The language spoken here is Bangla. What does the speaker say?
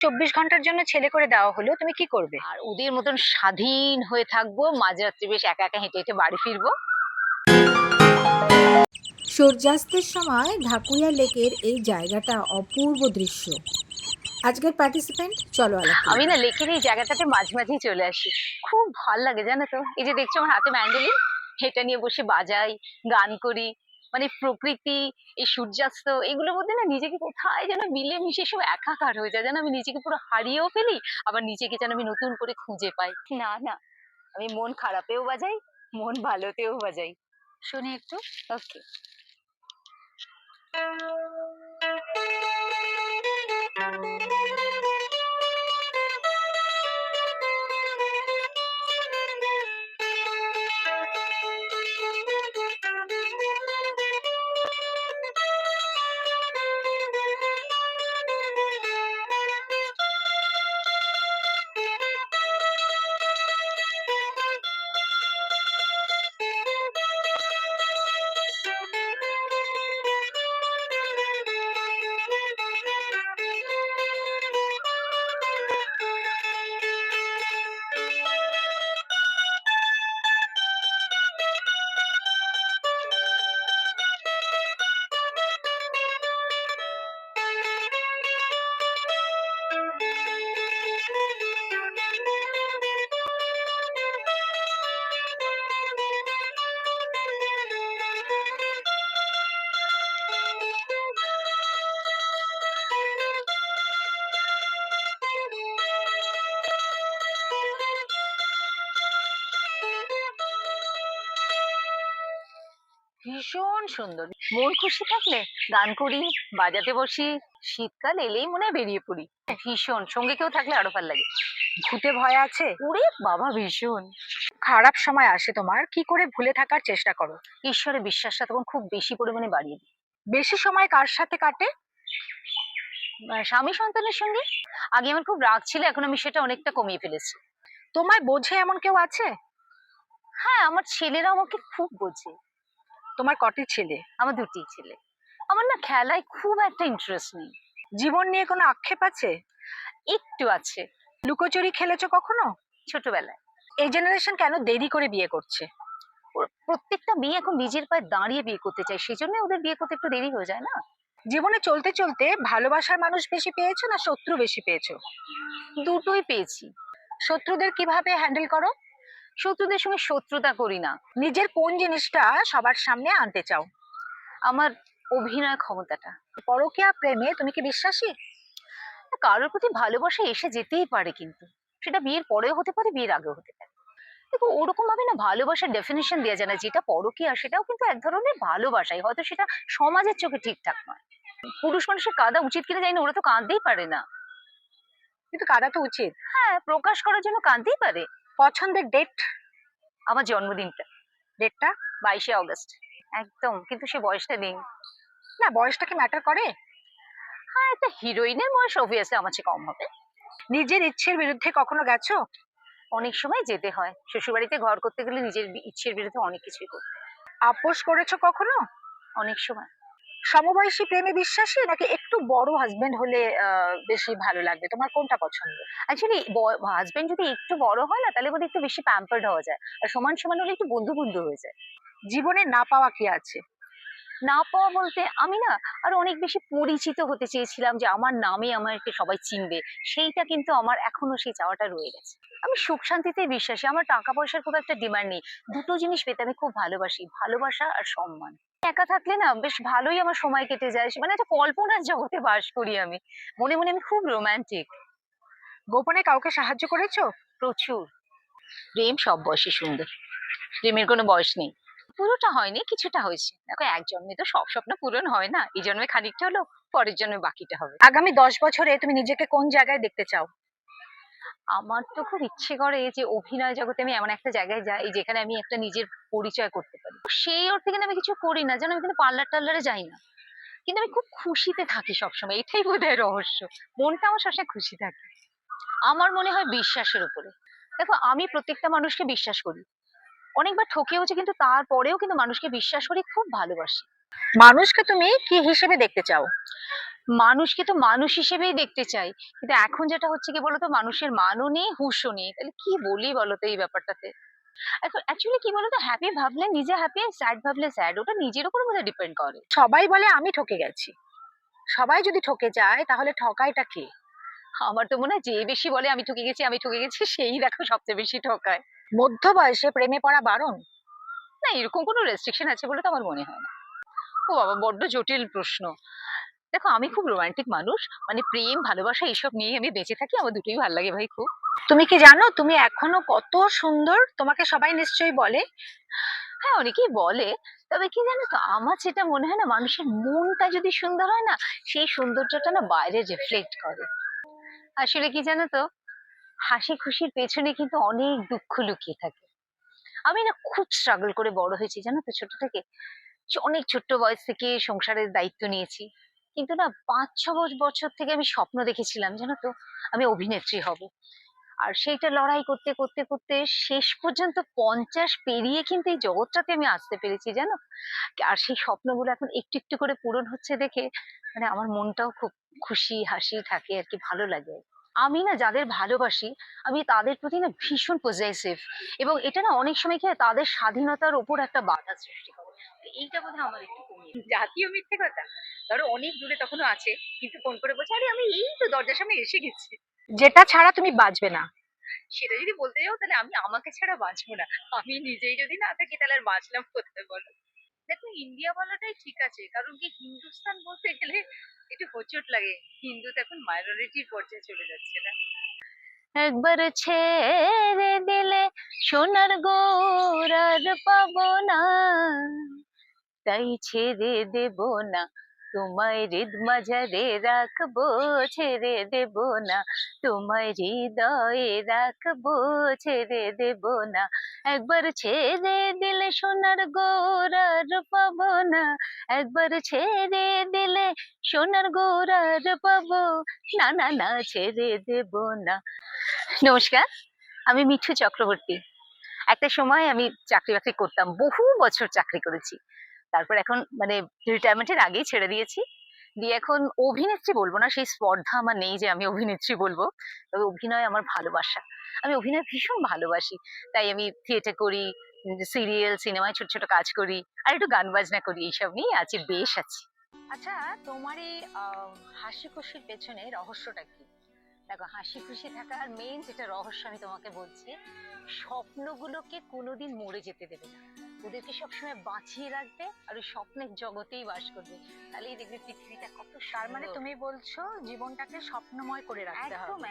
24 ঘন্টার জন্য ছেলে করে দেওয়া হলো, তুমি কি করবে? আর ওদের মতন স্বাধীন হয়ে থাকবো, মাঝরাত্রি বেশ একা একা হেঁটে হেঁটে বাড়ি ফিরবো। সূর্যাস্তের সময় ঢাকুরিয়া লেকের এই জায়গাটা অপূর্ব দৃশ্য। আজকের পার্টিসিপেন্ট, চলো আলাপ করি। আমি না লেকের এই জায়গাটাতে মাঝে মাঝেই চলে আসি, খুব ভাল লাগে জানো তো। এই যে দেখছো আমার হাতে ম্যান্ডোলিন, এটা নিয়ে বসে বাজাই, গান করি। মানে প্রকৃতি, এই সূর্যাস্ত, এগুলোর মধ্যে না নিজেকে কোথায় যেন মিলে মিশে সব একাকার হয়ে যায়, যেন আমি নিজেকে পুরো হারিয়েও ফেলি, আবার নিজেকে যেন আমি নতুন করে খুঁজে পাই। না না, আমি মন খারাপেও বাজাই, মন ভালোতেও বাজাই। শুনি একটু। ওকে। ভীষণ সুন্দর। মন খুশি থাকলে গান করি, বাজাতে বসি। শীতকাল এলেই মনে হয় বেরিয়ে পড়ি। ভীষণ, সঙ্গে কেউ থাকলে আরো ভালো লাগে। ভূতে ভয় আছে? ওরে বাবা, ভীষণ। খারাপ সময় আসে তোমার, কি করে ভুলে থাকার চেষ্টা করো? ঈশ্বরের বিশ্বাসটা তখন খুব বেশি পরিমাণে বাড়িয়ে দিই। বেশি সময় কার সাথে কাটে? স্বামী সন্তানের সঙ্গে। আগে আমার খুব রাগ ছিল, এখন আমি সেটা অনেকটা কমিয়ে ফেলেছি। তোমায় বোঝে এমন কেউ আছে? হ্যাঁ, আমার ছেলেরা আমাকে খুব বোঝে। তোমার কটি ছেলে? আমার দুটি ছেলে। আমার না খেলায় খুব একটা ইন্টারেস্ট নেই। জীবন নিয়ে কোনো আক্ষেপ আছে? একটু আছে। লুকোচুরি খেলেছো কখনো? ছোটবেলায়। এই জেনারেশন কেন দেরি করে বিয়ে করছে? প্রত্যেকটা মেয়ে এখন নিজের পায়ে দাঁড়িয়ে বিয়ে করতে চায়, সেই জন্য ওদের বিয়ে করতে একটু দেরি হয়ে যায় না। জীবনে চলতে চলতে ভালোবাসার মানুষ বেশি পেয়েছো না শত্রু বেশি পেয়েছো? দুটোই পেয়েছি। শত্রুদের কিভাবে হ্যান্ডেল করো? শত্রুদের সঙ্গে শত্রুতা করি না। নিজের কোন জিনিসটা সবার সামনে আনতে চাও? আমার অভিনয় ক্ষমতাটা। পরকীয়া প্রেমে তুমি কি বিশ্বাসী? কারোর প্রতি ভালোবাসা এসে যেতেই পারে, কিন্তু সেটা বিয়ের পরেও হতে পারে, বিয়ের আগেও হতে পারে। দেখো, ওরকম ভাবে না ভালোবাসার ডেফিনেশন দেওয়া যায় না। যেটা পরকীয়া সেটাও কিন্তু এক ধরনের ভালোবাসাই, হয়তো সেটা সমাজের চোখে ঠিকঠাক নয়। পুরুষ মানুষের কাঁদা উচিত কিনা জানি না, ওরা তো কাঁদতেই পারে না। কিন্তু কাঁদা তো উচিত। হ্যাঁ, প্রকাশ করার জন্য কাঁদতেই পারে। পছন্দের ডেট? আমার জন্মদিনটা। ডেটটা? 22শে অগস্ট। একদম, কিন্তু সে বয়সটা নেই। না, বয়সটা কি ম্যাটার করে? হ্যাঁ, একটা হিরোইনের বয়স অবভিয়াসলি আমার চেয়ে কম হবে। নিজের ইচ্ছের বিরুদ্ধে কখনো গেছো? অনেক সময় যেতে হয়, শ্বশুরবাড়িতে ঘর করতে গেলে নিজের ইচ্ছের বিরুদ্ধে অনেক কিছুই করতে হয়। আপোষ করেছো কখনো? অনেক সময়। সমবয়সী প্রেমে বিশ্বাসী নাকি একটু বড় হাজবেন্ড হলে বেশি ভালো লাগবে? তোমার কোনটা পছন্দ? অ্যাকচুয়ালি হাজবেন্ড যদি একটু বড় হয় না, তাহলে বোধহয় একটু বেশি প্যাম্পার্ড হওয়া যায়, আর সমান সমান হলে একটু বন্ধু বন্ধু হয়ে যায়। জীবনে না পাওয়া কি আছে? না পাওয়া বলতে, আমি না আরো অনেক বেশি পরিচিত হতে চেয়েছিলাম, যে আমার নামে আমাকে সবাই চিনবে। সেইটা কিন্তু আমার এখনো সেই চাওয়াটা রয়ে গেছে। আমি সুখ শান্তিতে বিশ্বাসী, আমার টাকা পয়সার খুব একটা ডিমান্ড নেই। দুটো জিনিস পেতে আমি খুব ভালোবাসি, ভালোবাসা আর সম্মান। একা থাকলে না বেশ ভালোই আমার সময় কেটে যায়, মানে একটা কল্পনার জগতে বাস করি আমি। মনে মনে আমি খুব রোমান্টিক। গোপনে কাউকে সাহায্য করেছো? প্রচুর। প্রেম সব বয়সে সুন্দর, প্রেমের কোনো বয়স নেই। পুরোটা হয়নি, কিছুটা হয়েছে। দেখো, এক জন্মে তো সব স্বপ্ন পূরণ হয় না, এই জন্মে খানিকটা হলো, পরের জন্মে বাকিটা হবে। আগামী 10 বছরে তুমি নিজেকে কোন জায়গায় দেখতে চাও? আমার তো খুব ইচ্ছে করে যে অভিনয় জগতে আমি এমন একটা জায়গায় যাই যেখানে আমি একটা নিজের পরিচয় করতে পারি। সেই অর্থে কিন্তু আমি কিছু করি না, যেন আমি কিন্তু পার্লার টার্লারে যাই না, কিন্তু আমি খুব খুশিতে থাকি সবসময়, এটাই বোধহয় রহস্য। মনটা আমার সবসময় খুশি থাকে। আমার মনে হয় বিশ্বাসের উপরে। দেখো, আমি প্রত্যেকটা মানুষকে বিশ্বাস করি, অনেকবার ঠকেওছি, কিন্তু তারপরেও কিন্তু মানুষকে বিশ্বাস করি, খুব ভালোবাসি। মানুষকে তুমি কি হিসেবে দেখতে চাও? মানুষকে তো মানুষ হিসেবেই দেখতে চাই, কিন্তু এখন যেটা হচ্ছে কি বলতো, মানুষের মানও নেই, হুঁশও নেই। তাহলে কি বলি বলতো এই ব্যাপারটাতে? এখন অ্যাকচুয়ালি কি বলতো, হ্যাপি ভাবলে নিজে হ্যাপি, স্যাড ভাবলে স্যাড, ওটা নিজের উপর বোধহয় ডিপেন্ড করে। সবাই বলে আমি ঠকে গেছি, সবাই যদি ঠকে যায় তাহলে ঠকাইটা কে? আমার তো মনে হয় যে বেশি বলে আমি ঠকে গেছি আমি ঠকে গেছি, সেই দেখো সবচেয়ে বেশি ঠকায়। মধ্য বয়সে প্রেমে পড়া বারণ? না, এরকম কোনো রেস্ট্রিকশন আছে বলে তো আমার মনে হয় না। ও বাবা, বড্ড জটিল প্রশ্ন। দেখো, আমি খুব রোমান্টিক মানুষ, মানে প্রেম ভালোবাসা এইসব নিয়ে আমি বেঁচে থাকি, আমার দুটোই ভালো লাগে ভাই খুব। তুমি কি জানো তুমি এখনো কত সুন্দর? তোমাকে সবাই নিশ্চয়ই বলে। হ্যাঁ, অনেকেই বলে। তবে কি জানো তো, আমার যেটা মনে হয় না, মানুষের মনটা যদি সুন্দর হয় না, সেই সৌন্দর্যটা না বাইরে রিফ্লেক্ট করে। আসলে কি জানো তো, হাসি খুশির পেছনে কিন্তু অনেক দুঃখ লুকিয়ে থাকে। আমি না খুব স্ট্রাগল করে বড় হয়েছি জানো তো, ছোট থেকে। অনেক ছোট্ট বয়স থেকে সংসারের দায়িত্ব নিয়েছি। কিন্তু না ৫-৬ বছর থেকে আমি স্বপ্ন দেখেছিলাম জানো তো, আমি অভিনেত্রী হব। আর সেইটা লড়াই করতে করতে করতে শেষ পর্যন্ত ৫০ পেরিয়ে কিন্তু এই জগৎটাতে আমি আসতে পেরেছি জানো। আর সেই স্বপ্নগুলো এখন একটু একটু করে পূরণ হচ্ছে দেখে মানে আমার মনটাও খুব খুশি হাসি থাকে আর কি, ভালো লাগে। আমি না যাদের ভালোবাসি, আমি তাদের প্রতি না ভীষণ পজেসিভ, এবং এটা না অনেক সময় কি হয়, তাদের স্বাধীনতার ওপর একটা বাধা সৃষ্টি করে। তো এইটা বোধহয় আমার একটু কমিয়ে, জাতীয় মিথ্যে কথা। ধরো অনেক দূরে তখনও আছে, কিন্তু ফোন করে বলছে আরে আমি এই তো দরজার সামনে এসে গেছি। যেটা ছাড়া তুমি বাঁচবে না। সেটা যদি বলতে যাও তাহলে আমি আমাকে ছাড়া বাঁচবো না। আমি নিজেই যদি না থাকি তাহলে আর বাঁচলাম কোথায় বলো? দেখো, ইন্ডিয়া বলাটাই ঠিক আছে, কারণ কি হিন্দুস্তান বলতে গেলে একটু হোঁচট লাগে। হিন্দু তো এখন মাইনরিটির পর্যায়ে চলে যাচ্ছে না। একবার ছেড়ে দিলে সোনার গোরার পাবো না, তাই ছেড়ে দেব না, তোমায় হৃদ মাঝারে রাখবো, ছেড়ে দেব না, তোমায় হৃদয়ে রাখবো, ছেড়ে দেব না। একবার ছেড়ে দিলে সোনার গোরার পাবো না, একবার ছেড়ে দিলে সোনার গোরার পাবো না, না না ছেড়ে দেব না। নমস্কার, আমি মিঠু চক্রবর্তী। একটা সময় আমি চাকরি বাকরি করতাম, বহু বছর চাকরি করেছি। তারপর এখন মানে রিটায়ারমেন্টের আগেই ছেড়ে দিয়েছি। দিয়ে এখন অভিনেত্রী বলবো না, সেই স্পর্ধা আমার নেই যে আমি অভিনেত্রী বলবো। তবে অভিনয় আমার ভালোবাসা, আমি অভিনয় ভীষণ ভালোবাসি। তাই আমি থিয়েটার করি, সিরিয়াল সিনেমায় ছোট ছোট কাজ করি, আর একটু গান বাজনা করি, এইসব নিয়ে আছি, বেশ আছি। আচ্ছা, তোমার এই হাসি খুশির পেছনে রহস্যটা কি? দেখো, হাসি খুশি থাকার মেইন যেটা রহস্য আমি তোমাকে বলছি, স্বপ্নগুলোকে কোনোদিন মরে যেতে দেবে না, ওদেরকে সবসময় বাঁচিয়ে রাখবে, আর ওই স্বপ্নের জগতেই বাস করবে। তাহলেই দেখবে পৃথিবীটা কত তার মানে সুন্দর। তুমি বলছো জীবনটাকে স্বপ্নময় করে রাখতে হবে। একদম